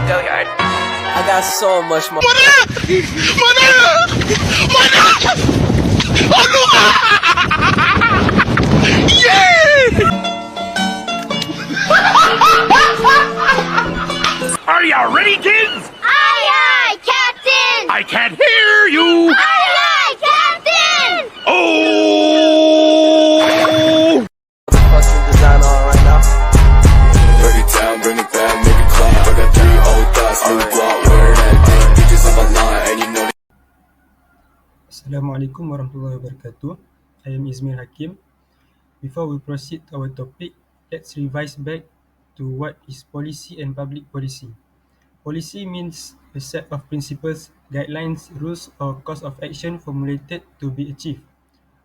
Go yard. I got so much more. Are you ready, kids? Aye, aye, Captain! I can't hear you! Aye, aye, Captain! Oh! Fucking design on right now. Break it down, bring it back, make it clap. I got 3 old thoughts, new block, where that dick, bitches on my line, and you know. Assalamualaikum warahmatullahi wabarakatuh. I am Izmir Hakim. Before we proceed to our topic, let's revise back to what is policy and public policy. Policy means a set of principles, guidelines, rules, or course of action formulated to be achieved,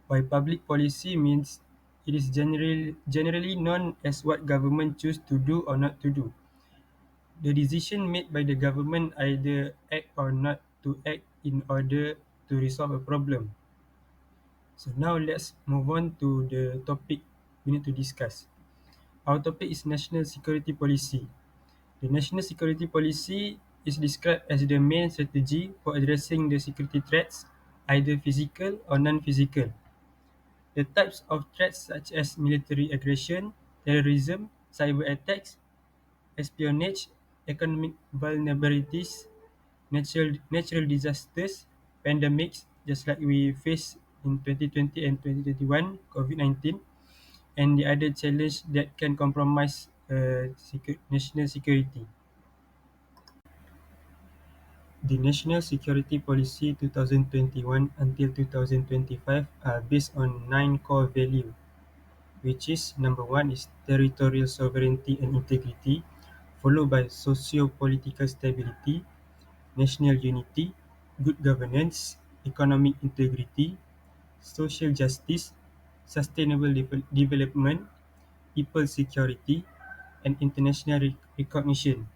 while public policy means it is generally known as what government choose to do or not to do. The decision made by the government either act or not to act in order to resolve a problem. So now let's move on to the topic we need to discuss. Our topic is national security policy. The national security policy is described as the main strategy for addressing the security threats, either physical or non-physical. The types of threats such as military aggression, terrorism, cyber attacks, espionage, economic vulnerabilities, natural disasters, pandemics, just like we faced in 2020 and 2021, COVID-19, and the other challenge that can compromise national security. The National Security Policy 2021 until 2025 are based on 9 core values, which is number 1 is territorial sovereignty and integrity, followed by socio-political stability, national unity, good governance, economic integrity, social justice, sustainable development, people security, and international recognition.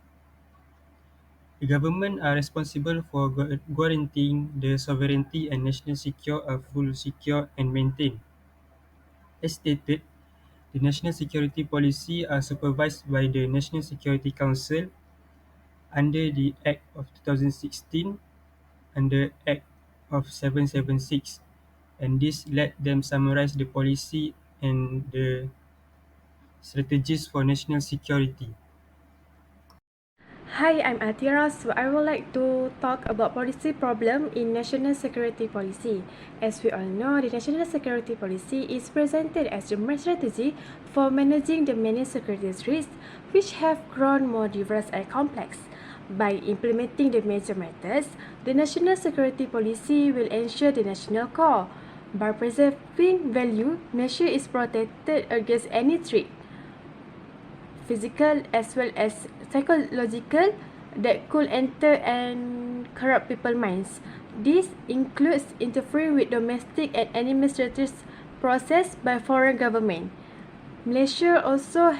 The government are responsible for guaranteeing the sovereignty and national security are fully secure and maintained. As stated, the national security policy are supervised by the National Security Council under the Act of 2016 and the Act of 776, and this let them summarize the policy and the strategies for national security. Hi, I'm Atira. So I would like to talk about policy problem in national security policy. As we all know, the national security policy is presented as the main strategy for managing the many security risks which have grown more diverse and complex. By implementing the major methods, the national security policy will ensure the national core. By preserving value, nation is protected against any threat, physical as well as psychological, that could enter and corrupt people's minds. This includes interfering with domestic and administrative process by foreign government. Malaysia also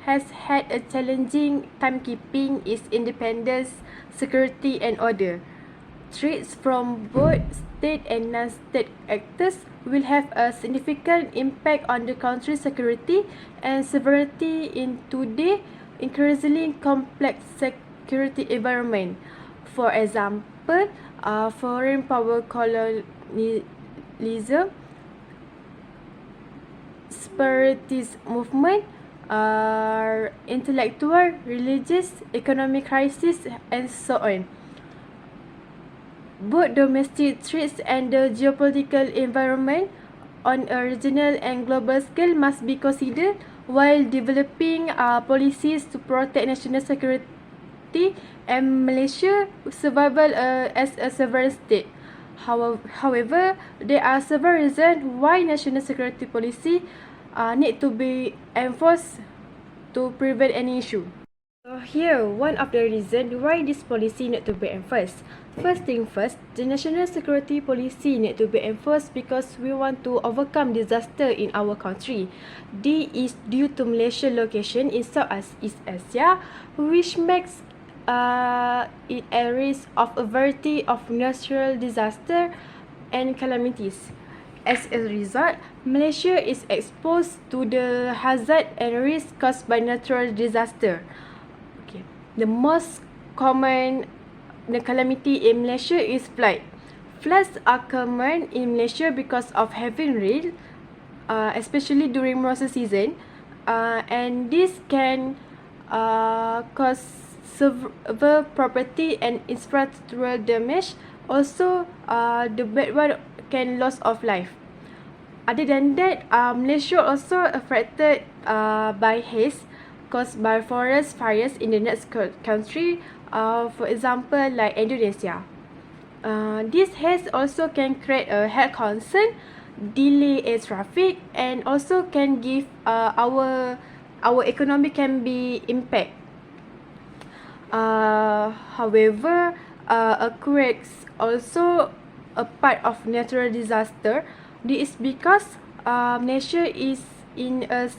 has had a challenging time keeping its independence, security and order. Threats from both state and non-state actors will have a significant impact on the country's security and sovereignty in today's increasingly complex security environment. For example, foreign power colonialism, separatist movement, intellectual, religious, economic crisis, and so on. Both domestic threats and the geopolitical environment on a regional and global scale must be considered while developing policies to protect national security and Malaysia's survival as a sovereign state. However, there are several reasons why national security policy need to be enforced to prevent any issue. So here, one of the reasons why this policy need to be enforced. First thing first, the national security policy need to be enforced because we want to overcome disaster in our country. This is due to Malaysia's location in Southeast Asia, which makes it a risk of a variety of natural disaster and calamities. As a result, Malaysia is exposed to the hazard and risk caused by natural disaster. The most common calamity in Malaysia is flood. Floods are common in Malaysia because of heavy rain, especially during monsoon season, and this can cause severe property and infrastructural damage. Also, the bad one can loss of life. Other than that, Malaysia also affected by haze caused by forest fires in the next country, for example like Indonesia. This haze also can create a health concern, delay air traffic, and also can give our economy can be impact. However, earthquakes also a part of natural disaster. This is because Malaysia is in a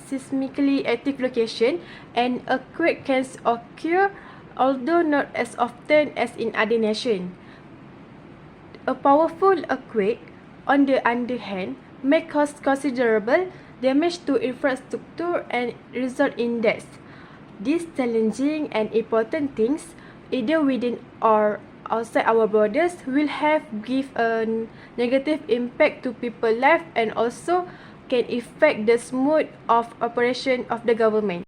seismically active location, and earthquake can occur, although not as often as in other nations. A powerful earthquake, on the other hand, may cause considerable damage to infrastructure and result in deaths. These challenging and important things, either within or outside our borders, will give a negative impact to people's life and also can affect the smooth of operation of the government.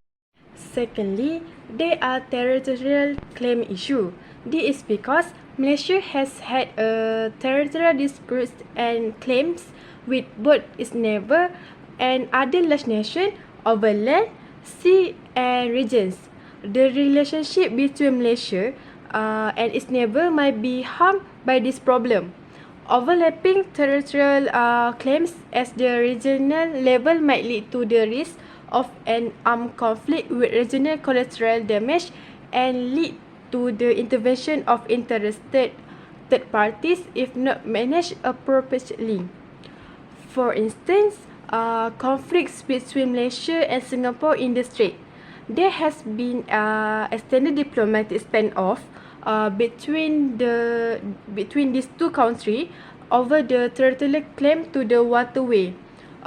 Secondly, there are territorial claim issue. This is because Malaysia has had a territorial disputes and claims with both its neighbour and other large nations over land, sea and regions. The relationship between Malaysia and its neighbour might be harmed by this problem. Overlapping territorial claims at the regional level might lead to the risk of an armed conflict with regional collateral damage and lead to the intervention of interested third parties if not managed appropriately. For instance, conflicts between Malaysia and Singapore in the Strait. There has been extended diplomatic standoff between these two countries over the territorial claim to the waterway.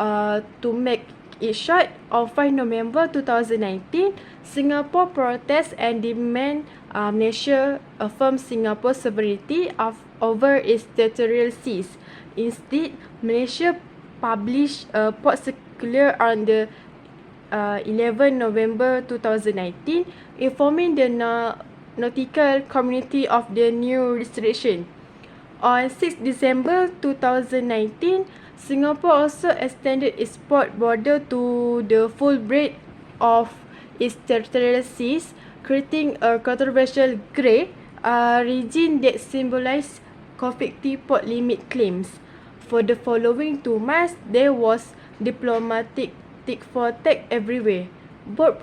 To make it short, on 5 November 2019, Singapore protests and demand Malaysia affirm Singapore's sovereignty over its territorial seas. Instead, Malaysia published a port circular on the 11 November 2019, informing the nautical community of the new restriction. On 6 December 2019, Singapore also extended its port border to the full breadth of its territorial seas, creating a controversial grey region that symbolized conflicting port limit claims. For the following 2 months, there was diplomatic tit for tat everywhere. Both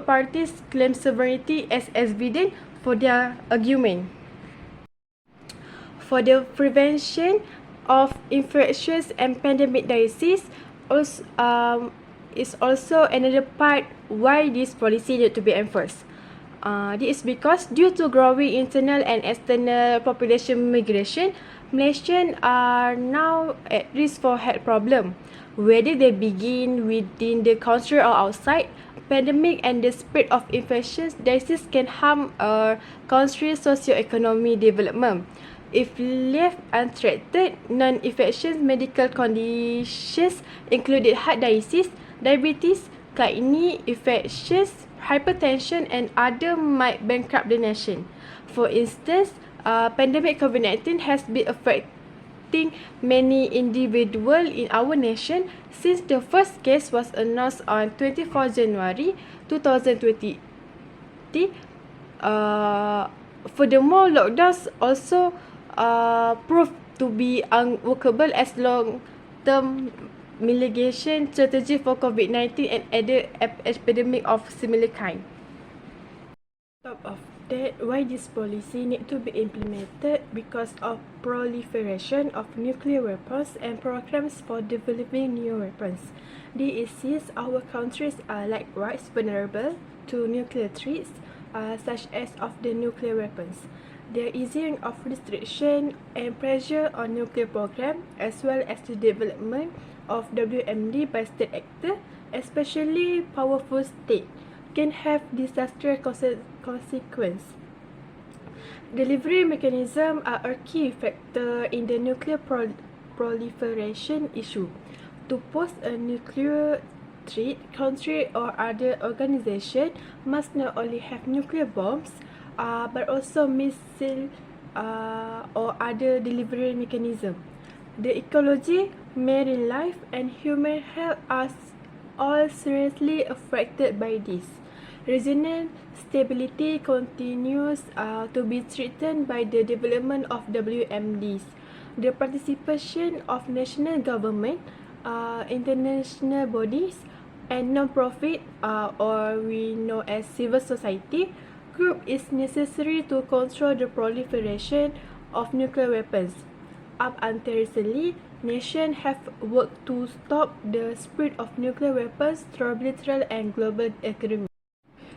parties claimed sovereignty as evidence for their argument. For the prevention of infectious and pandemic disease, is also another part why this policy need to be enforced. This is because due to growing internal and external population migration, Malaysians are now at risk for health problem. Whether they begin within the country or outside, pandemic and the spread of infectious disease can harm a country's socio-economic development. If left untreated, non-infectious medical conditions including heart disease, diabetes, kidney infections, hypertension and other might bankrupt the nation. For instance, pandemic COVID-19 has been affecting many individuals in our nation since the first case was announced on 24 January 2020. Furthermore, lockdowns also proved to be unworkable as long-term mitigation strategy for COVID-19 and other epidemic of similar kind. On top of that, why this policy need to be implemented? Because of proliferation of nuclear weapons and programs for developing new weapons. This is our countries are likewise vulnerable to nuclear threats, such as of the nuclear weapons. The easing of restriction and pressure on nuclear program, as well as the development of WMD by state actor, especially powerful state, can have disastrous consequence. Delivery mechanisms are a key factor in the nuclear proliferation issue. To pose a nuclear threat, country or other organization must not only have nuclear bombs, but also missile or other delivery mechanism. The ecology, marine life, and human health are all seriously affected by this. Regional stability continues to be threatened by the development of WMDs. The participation of national government, international bodies, and non-profit or we know as civil society group is necessary to control the proliferation of nuclear weapons. Up until recently, nations have worked to stop the spread of nuclear weapons through bilateral and global agreements.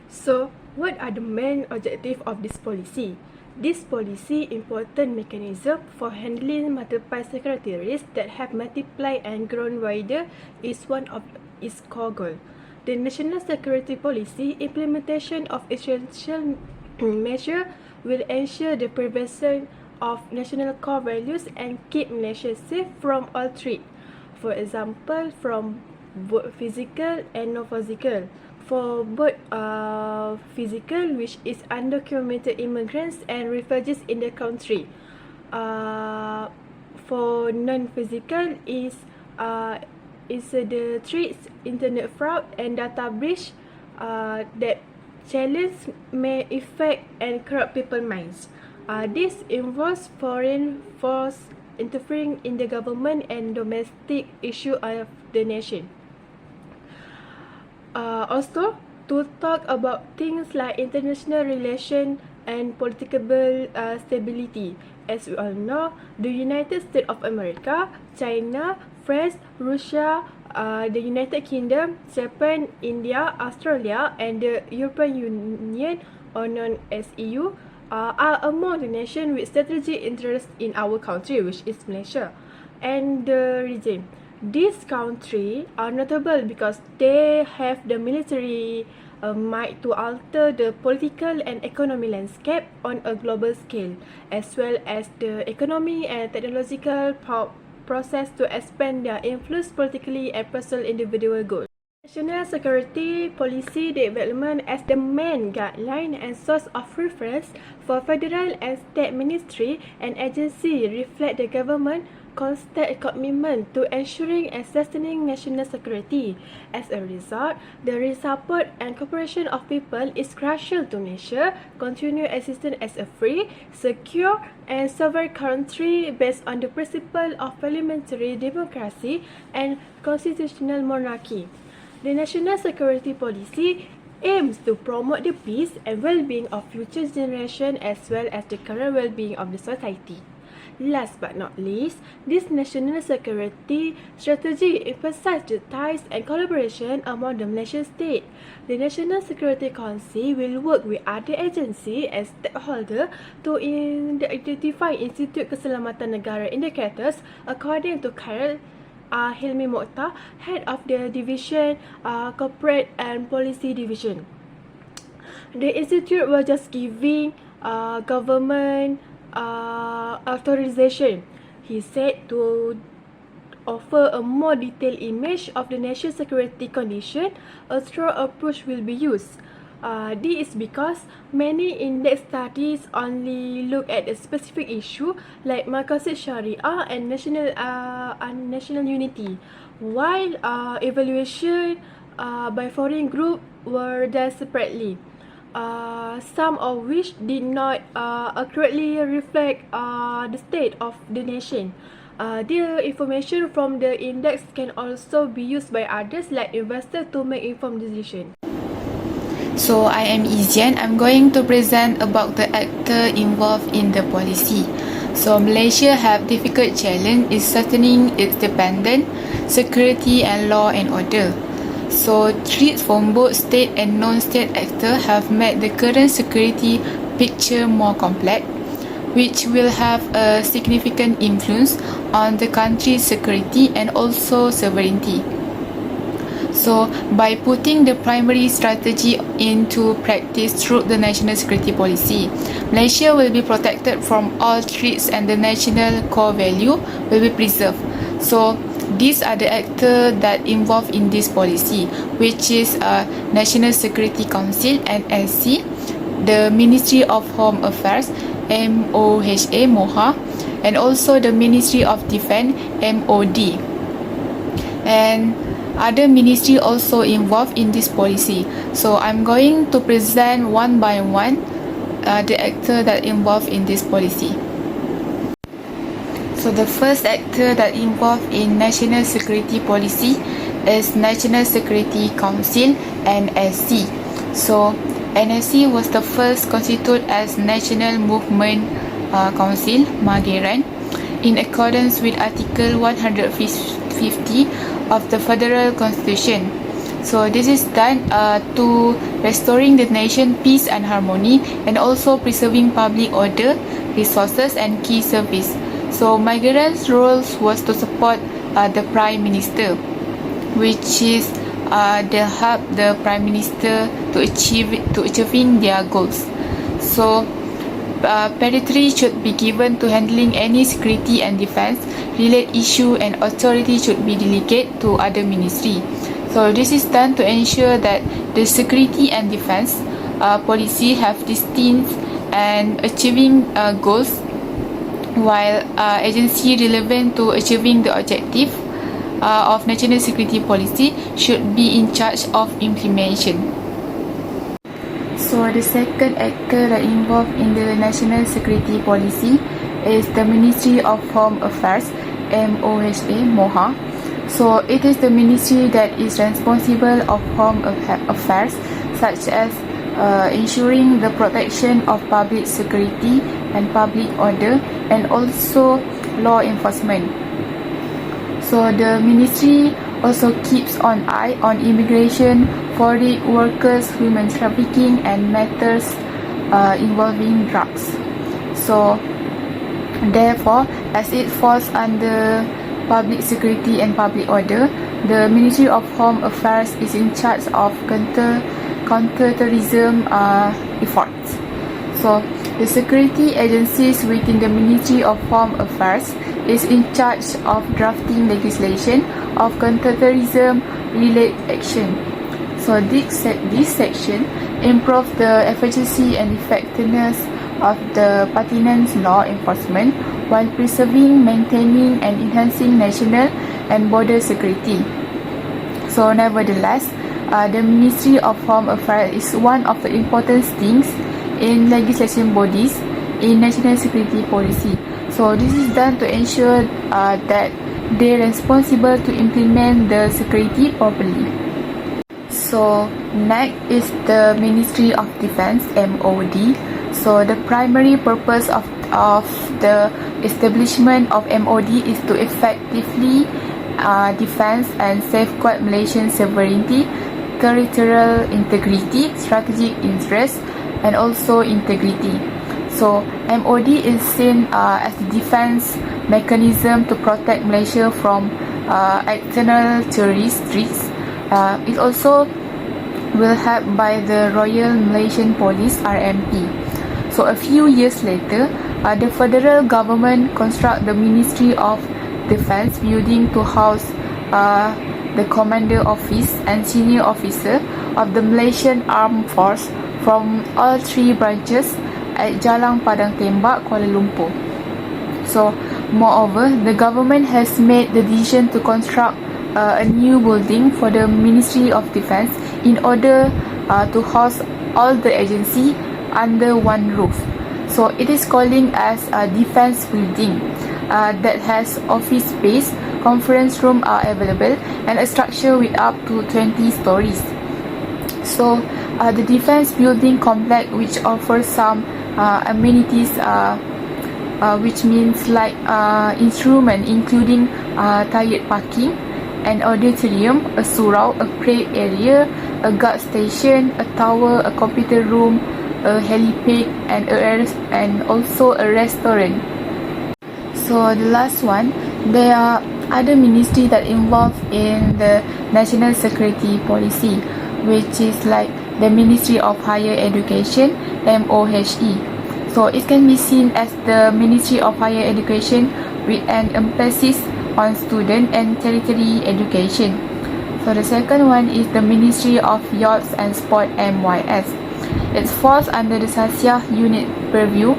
So, what are the main objectives of this policy? This policy important mechanism for handling multiple security risks that have multiplied and grown wider is one of its core goals. The national security policy implementation of essential measures will ensure the prevention of national core values and keep Malaysia safe from all threats. For example, from both physical and non-physical. For both physical, which is undocumented immigrants and refugees in the country. For non-physical is the threats, internet fraud and data breach that challenge may affect and corrupt people's minds. This involves foreign force interfering in the government and domestic issue of the nation. Also, to talk about things like international relations and political stability. As we all know, the United States of America, China, France, Russia, the United Kingdom, Japan, India, Australia, and the European Union, or known as EU, are among the nations with strategic interest in our country, which is Malaysia, and the region. These countries are notable because they have the military might to alter the political and economic landscape on a global scale, as well as the economy and technological process to expand their influence politically and personal individual goals. National security policy development as the main guideline and source of reference for federal and state ministry and agency reflect the government constant commitment to ensuring and sustaining national security. As a result, the support and cooperation of people is crucial to Malaysia continue existence as a free, secure, and sovereign country based on the principle of parliamentary democracy and constitutional monarchy. The national security policy aims to promote the peace and well-being of future generations as well as the current well-being of the society. Last but not least, this national security strategy emphasizes the ties and collaboration among the Malaysian state. The National Security Council will work with other agencies and stakeholders to identify Institute Keselamatan Negara indicators according to Khairul Hilmi Mokhtar, head of the division Corporate and Policy Division. The institute was just giving government authorization, he said, to offer a more detailed image of the national security condition. A thorough approach will be used. This is because many index studies only look at a specific issue like Maqasid Sharia and national unity, while evaluation by foreign group were done separately. Some of which did not accurately reflect the state of the nation. The information from the index can also be used by others like investors to make informed decisions. So I am Izian. I'm going to present about the actor involved in the policy. So Malaysia have difficult challenge in sustaining its dependent security and law and order. So threats from both state and non-state actors have made the current security picture more complex, which will have a significant influence on the country's security and also sovereignty. So, by putting the primary strategy into practice through the national security policy, Malaysia will be protected from all threats and the national core value will be preserved. So, these are the actors that involved in this policy, which is National Security Council (NSC), the Ministry of Home Affairs (MOHA), and also the Ministry of Defence (MOD), and other ministry also involved in this policy. So I'm going to present one by one the actor that involved in this policy. So the first actor that involved in national security policy is National Security Council (NSC). So NSC was the first constituted as National Movement Council (Mageran) in accordance with Article 150 of the Federal Constitution. So this is done to restoring the nation peace and harmony, and also preserving public order, resources and key service. So Mageran's roles was to support the Prime Minister, which is they help the Prime Minister to achieving their goals. So priority should be given to handling any security and defense related issue, and authority should be delegated to other ministry. So this is done to ensure that the security and defense policy have distinct and achieving goals, while agency relevant to achieving the objective of national security policy should be in charge of implementation. So the second actor that involved in the national security policy is the Ministry of Home Affairs (MOHA). So it is the ministry that is responsible of home affairs, such as ensuring the protection of public security and public order, and also law enforcement. So the ministry also keeps an eye on immigration, foreign workers, human trafficking, and matters involving drugs. So therefore, as it falls under public security and public order, the Ministry of Home Affairs is in charge of counter-terrorism efforts. So the security agencies within the Ministry of Home Affairs is in charge of drafting legislation of counter-terrorism related action. So this section improves the efficiency and effectiveness of the pertinent law enforcement while preserving, maintaining and enhancing national and border security. So nevertheless, the Ministry of Home Affairs is one of the important things in legislation bodies in national security policy. So this is done to ensure that they are responsible to implement the security properly. So next is the Ministry of Defence (MOD). So the primary purpose of the establishment of MOD is to effectively defend and safeguard Malaysian sovereignty, territorial integrity, strategic interests, and also integrity. So MOD is seen as a defense mechanism to protect Malaysia from external terrorist threats. It also will help by the Royal Malaysian Police (RMP). So a few years later, the federal government construct the Ministry of Defence building to house the Commander Office and senior officer of the Malaysian Armed Force from all three branches at Jalan Padang Tembak, Kuala Lumpur. So moreover, the government has made the decision to construct a new building for the Ministry of Defence in order to house all the agency under one roof. So it is calling as a defense building that has office space, conference room are available, and a structure with up to 20 stories. So the defense building complex, which offers some amenities, which means like instrument including tired parking, an auditorium, a surau, a parade area, a guard station, a tower, a computer room, a helipad, and also a restaurant. So the last one, there are other ministry that involved in the national security policy, which is like the Ministry of Higher Education, MOHE. So it can be seen as the Ministry of Higher Education with an emphasis on student and tertiary education. So the second one is the Ministry of Youth and Sport, MYS. It falls under the Sasiah unit purview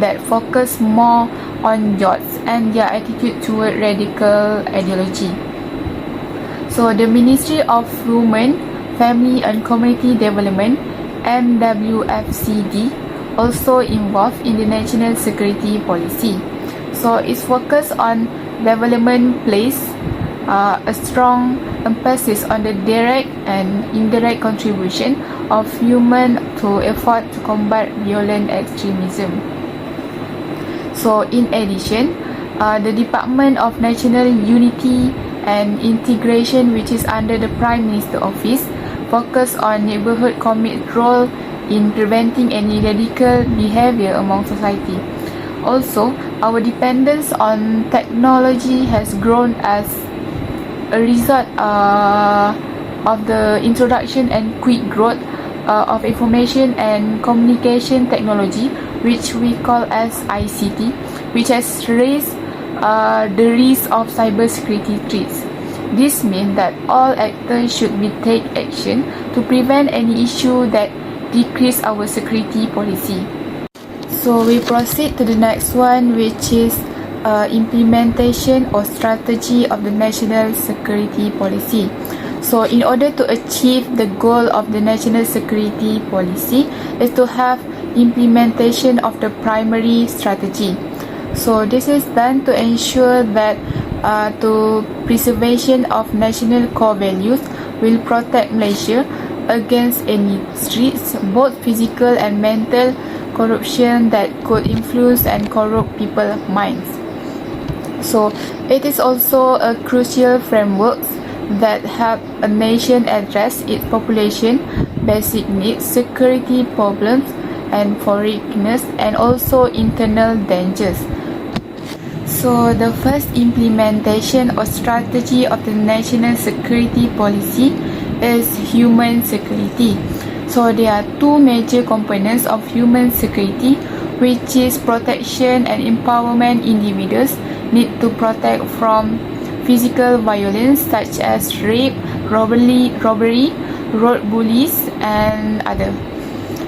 that focus more on youths and their attitude toward radical ideology. So the Ministry of Women, Family and Community Development, MWFCD, also involved in the national security policy. So its focus on development place a strong emphasis on the direct and indirect contribution of human to effort to combat violent extremism. So in addition, the Department of National Unity and Integration, which is under the Prime Minister Office, focus on neighborhood commit's role in preventing any radical behavior among society. Also, our dependence on technology has grown as a result of the introduction and quick growth of information and communication technology, which we call as ICT, which has raised the risk of cybersecurity threats. This means that all actors should take action to prevent any issue that decrease our security policy. So we proceed to the next one, which is implementation or strategy of the national security policy. So in order to achieve the goal of the national security policy is to have implementation of the primary strategy. So this is done to ensure that to preservation of national core values will protect Malaysia against any threats, both physical and mental corruption that could influence and corrupt people's minds. So it is also a crucial framework that help a nation address its population basic needs, security problems and foreignness, and also internal dangers. So the first implementation or strategy of the national security policy is human security. So there are two major components of human security, which is protection and empowerment. Individuals need to protect from physical violence such as rape, robbery, road bullies, and other.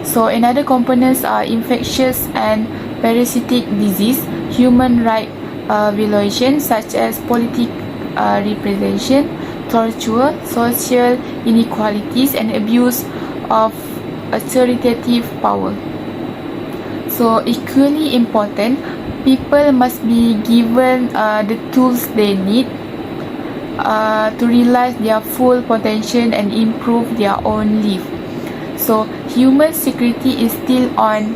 So another components are infectious and parasitic disease, human right violations such as political representation, torture, social inequalities, and abuse of authoritative power. So equally important, people must be given the tools they need to realize their full potential and improve their own life. So human security is still an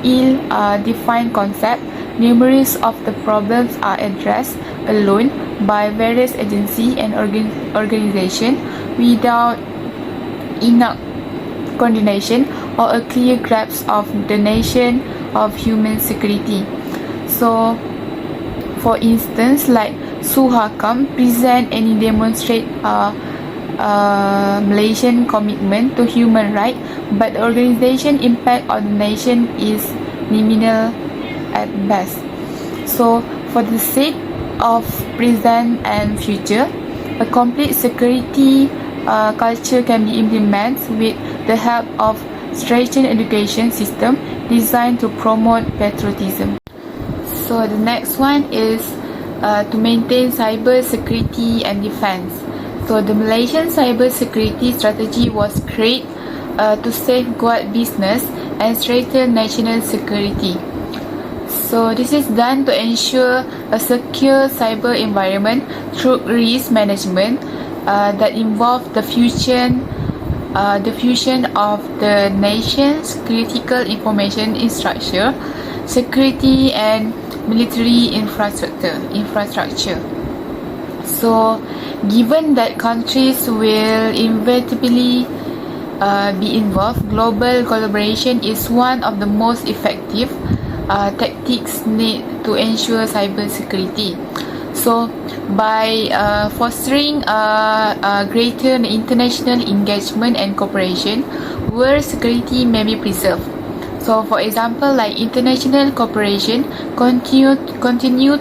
ill-defined concept. Numerous of the problems are addressed alone by various agencies and organizations without enough coordination or a clear grasp of the nation of human security. So for instance, like Suhakam present and demonstrate Malaysian commitment to human rights, but the organization impact on the nation is minimal at best. So for the sake of present and future, a complete security culture can be implemented with the help of strengthened education system designed to promote patriotism. So the next one is to maintain cyber security and defense. So the Malaysian cyber security strategy was created to safeguard business and strengthen national security. So this is done to ensure a secure cyber environment through risk management that involve the fusion of the nation's critical information infrastructure, security and military infrastructure. So given that countries will inevitably be involved, global collaboration is one of the most effective tactics need to ensure cyber security. So, by fostering greater international engagement and cooperation, world security may be preserved. So, for example, like international cooperation continue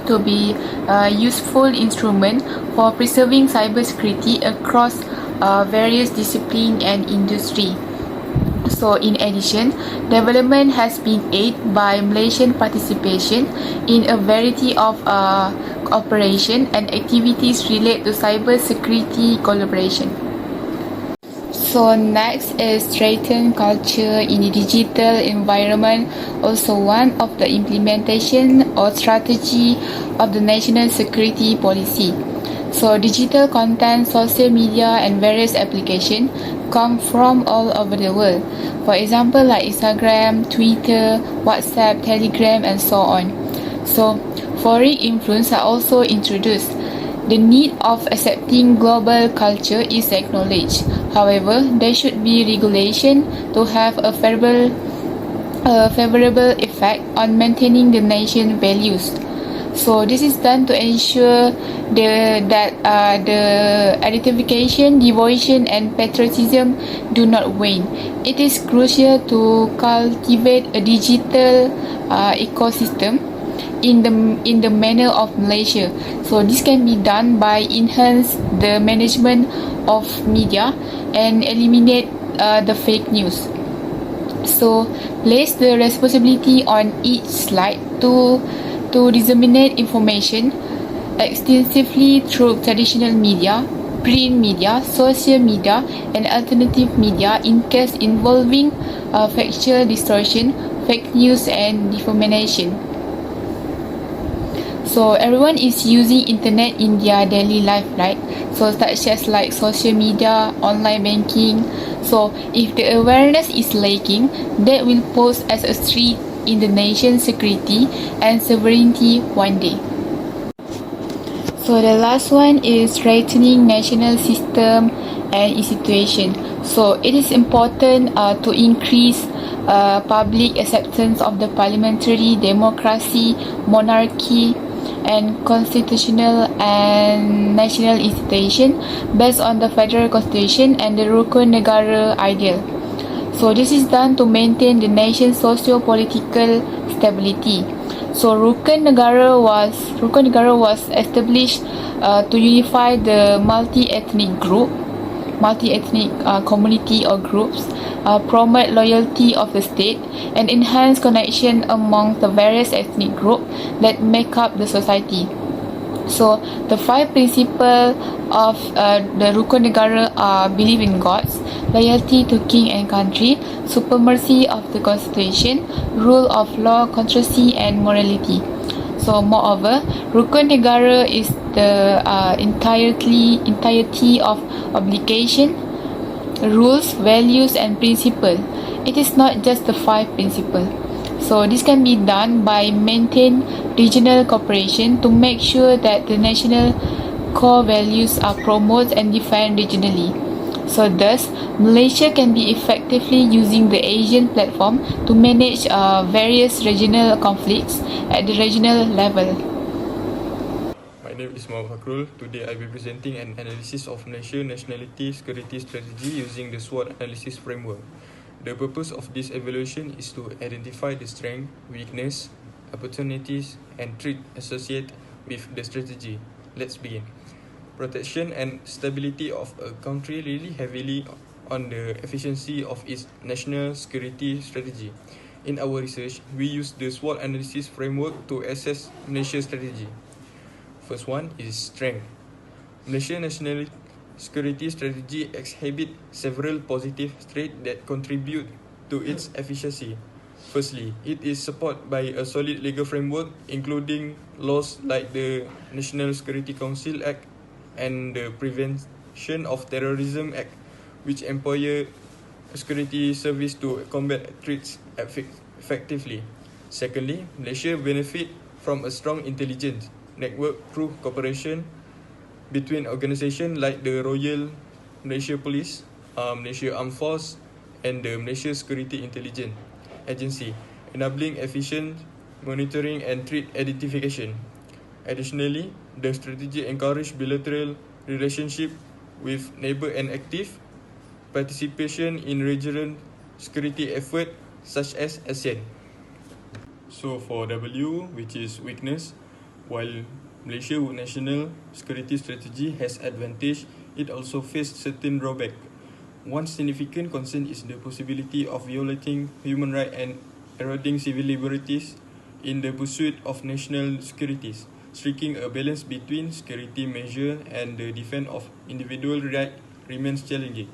to be a useful instrument for preserving cybersecurity across various disciplines and industry. So, in addition, development has been aided by Malaysian participation in a variety of cooperation and activities related to cyber security collaboration. So next is strengthen culture in the digital environment, also one of the implementation or strategy of the national security policy. So digital content, social media and various applications come from all over the world. For example, like Instagram, Twitter, WhatsApp, Telegram and so on. So foreign influence are also introduced. The need of accepting global culture is acknowledged. However, there should be regulation to have a favorable effect on maintaining the nation values. So this is done to ensure that the identification, devotion and patriotism do not wane. It is crucial to cultivate a digital ecosystem in the manner of Malaysia. So this can be done by enhance the management of media and eliminate the fake news. So place the responsibility on each slide to disseminate information extensively through traditional media, print media, social media and alternative media in case involving factual distortion, fake news and defamation. So everyone is using internet in their daily life, right? So such as like social media, online banking. So if the awareness is lacking, that will pose as a threat in the nation's security and sovereignty one day. So the last one is strengthening national system and institution. So it is important to increase public acceptance of the parliamentary democracy, monarchy and constitutional and national institution based on the federal constitution and the Rukun Negara ideal. So this is done to maintain the nation's socio-political stability. So Rukun Negara was established to unify the multi-ethnic community or groups, promote loyalty of the state and enhance connection among the various ethnic groups that make up the society. So the 5 principles of the Rukun Negara are belief in gods, loyalty to king and country, supremacy of the constitution, rule of law, constancy and morality. So moreover, Rukun Negara is the entirety of obligation, rules, values and principles. It is not just the 5 principles. So this can be done by maintain regional cooperation to make sure that the national core values are promoted and defined regionally. So thus, Malaysia can be effectively using the Asian platform to manage various regional conflicts at the regional level. My name is Muhammad Fakrul. Today I will be presenting an analysis of Malaysia nationality security strategy using the SWOT analysis framework. The purpose of this evaluation is to identify the strength, weakness, opportunities and threats associated with the strategy. Let's begin. Protection and stability of a country rely heavily on the efficiency of its national security strategy. In our research, we use the SWOT analysis framework to assess Malaysia's strategy. First one is strength. Malaysia's national security strategy exhibits several positive traits that contribute to its efficiency. Firstly, it is supported by a solid legal framework, including laws like the National Security Council Act and the Prevention of Terrorism Act, which empower security service to combat threats effectively. Secondly, Malaysia benefits from a strong intelligence network through cooperation between organisations like the Royal Malaysia Police, Malaysia Armed Force and the Malaysia Security Intelligence Agency, enabling efficient monitoring and threat identification. Additionally, the strategy encourages bilateral relationship with neighbor and active participation in regional security effort such as ASEAN. So for W, which is weakness, while Malaysia's national security strategy has advantage, it also faces certain drawback. One significant concern is the possibility of violating human rights and eroding civil liberties in the pursuit of national securities. Striking a balance between security measures and the defense of individual rights remains challenging.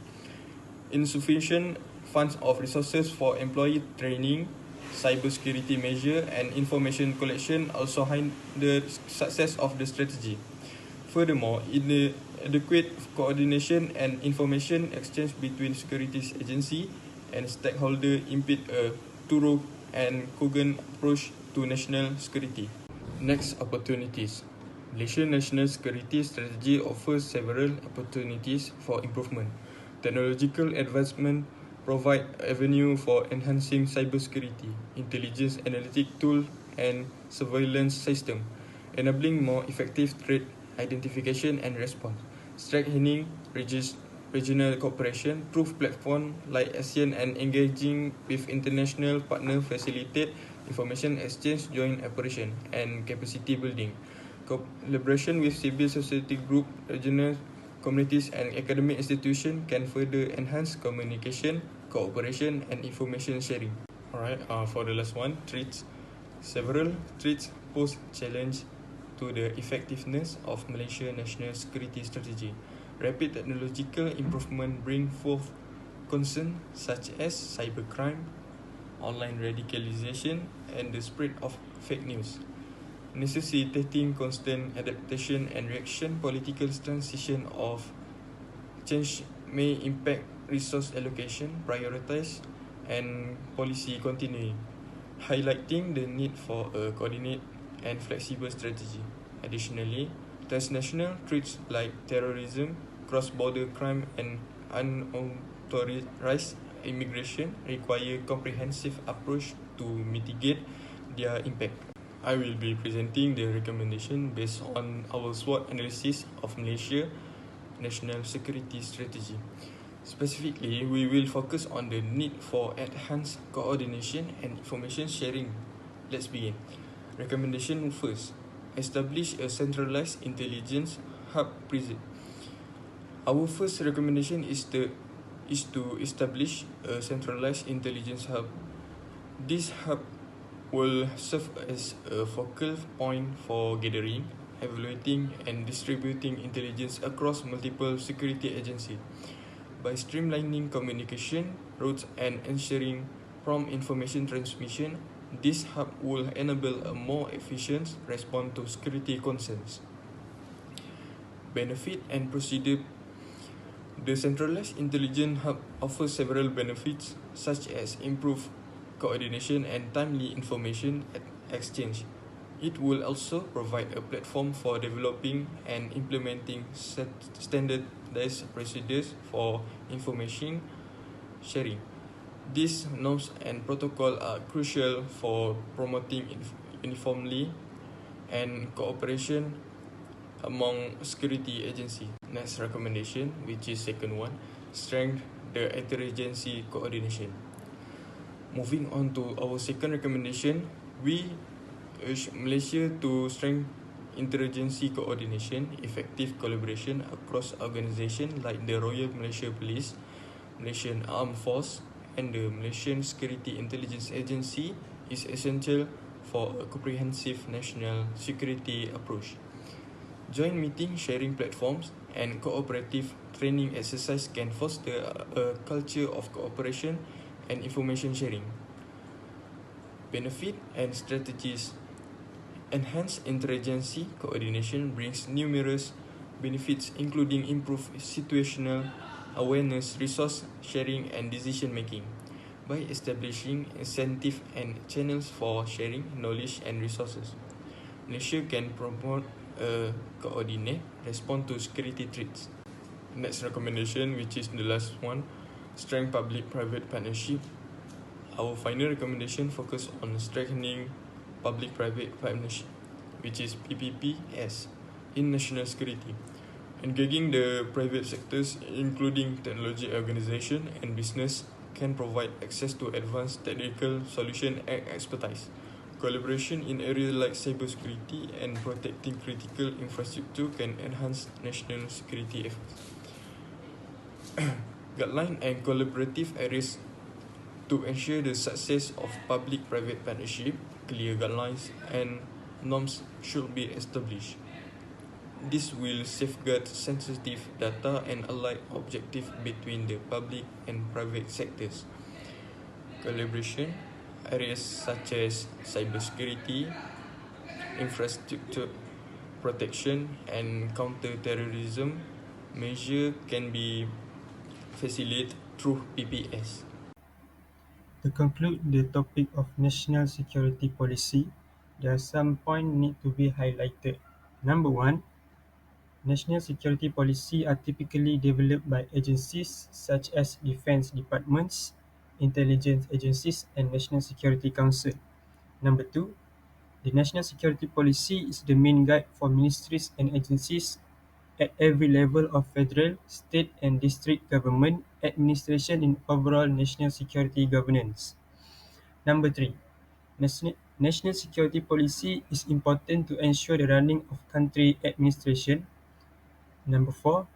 Insufficient funds of resources for employee training, cybersecurity measures, and information collection also hinder the success of the strategy. Furthermore, inadequate coordination and information exchange between security agencies and stakeholders impede a thorough and cogent approach to national security. Next, opportunities. Malaysia's national security strategy offers several opportunities for improvement. Technological advancement provide avenue for enhancing cybersecurity, intelligence analytic tool, and surveillance system, enabling more effective threat identification and response. Strengthening regional cooperation through platforms like ASEAN and engaging with international partners facilitate information exchange, joint operation, and capacity building. Collaboration with civil society groups, regional communities, and academic institutions can further enhance communication, cooperation, and information sharing. Alright, for the last one, threats. Several threats pose challenge to the effectiveness of Malaysia's national security strategy. Rapid technological improvement bring forth concerns such as cybercrime, online radicalization, and the spread of fake news, necessitating constant adaptation and reaction. Political transition of change may impact resource allocation, prioritize, and policy continuing, highlighting the need for a coordinated and flexible strategy. Additionally, transnational threats like terrorism, cross-border crime, and unauthorized immigration require comprehensive approach to mitigate their impact. I will be presenting the recommendation based on our SWOT analysis of Malaysia national security strategy. Specifically, we will focus on the need for enhanced coordination and information sharing. Let's begin. Recommendation first. Establish a centralized intelligence hub prison. Our first recommendation is to establish a centralized intelligence hub. This hub will serve as a focal point for gathering, evaluating, and distributing intelligence across multiple security agencies. By streamlining communication routes and ensuring prompt information transmission, this hub will enable a more efficient response to security concerns. Benefit and procedure. The centralized intelligence hub offers several benefits such as improved coordination and timely information exchange. It will also provide a platform for developing and implementing standardized procedures for information sharing. These norms and protocols are crucial for promoting uniformity and cooperation among security agencies. Next recommendation, which is second one, strengthen the interagency coordination. Moving on to our second recommendation, we urge Malaysia to strengthen interagency coordination, effective collaboration across organisations like the Royal Malaysia Police, Malaysian Armed Force, and the Malaysian Security Intelligence Agency is essential for a comprehensive national security approach. Joint meeting sharing platforms and cooperative training exercise can foster a culture of cooperation and information sharing. Benefit and strategies. Enhanced interagency coordination brings numerous benefits including improved situational awareness, resource sharing, and decision making. By establishing incentives and channels for sharing knowledge and resources, Malaysia can promote a coordinated response to security threats. Next recommendation, which is the last one, strengthen public-private partnership. Our final recommendation focus on strengthening public-private partnership, which is PPPS, in national security. Engaging the private sectors, including technology organization and business, can provide access to advanced technical solution and expertise. Collaboration in areas like cybersecurity and protecting critical infrastructure can enhance national security efforts. Guideline and collaborative areas to ensure the success of public-private partnership, clear guidelines and norms should be established. This will safeguard sensitive data and align objectives between the public and private sectors. Collaboration areas such as cybersecurity, infrastructure protection, and counter-terrorism measure can be facilitated through PPS. To conclude the topic of national security policy, there are some points need to be highlighted. Number one, national security policy are typically developed by agencies such as defense departments, intelligence agencies, and National Security Council. Number two, the national security policy is the main guide for ministries and agencies at every level of federal, state, and district government administration in overall national security governance. Number three, national security policy is important to ensure the running of country administration. Number four,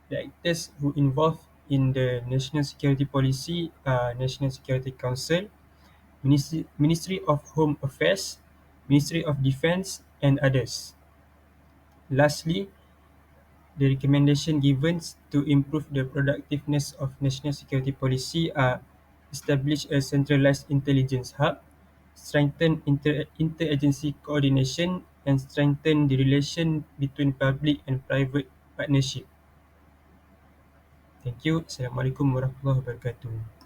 the actors who involved in the national security policy are National Security Council, Ministry of Home Affairs, Ministry of Defense, and others. Lastly, the recommendation given to improve the productiveness of national security policy are establish a centralized intelligence hub, strengthen interagency coordination, and strengthen the relation between public and private partnership. Thank you. Assalamualaikum warahmatullahi wabarakatuh.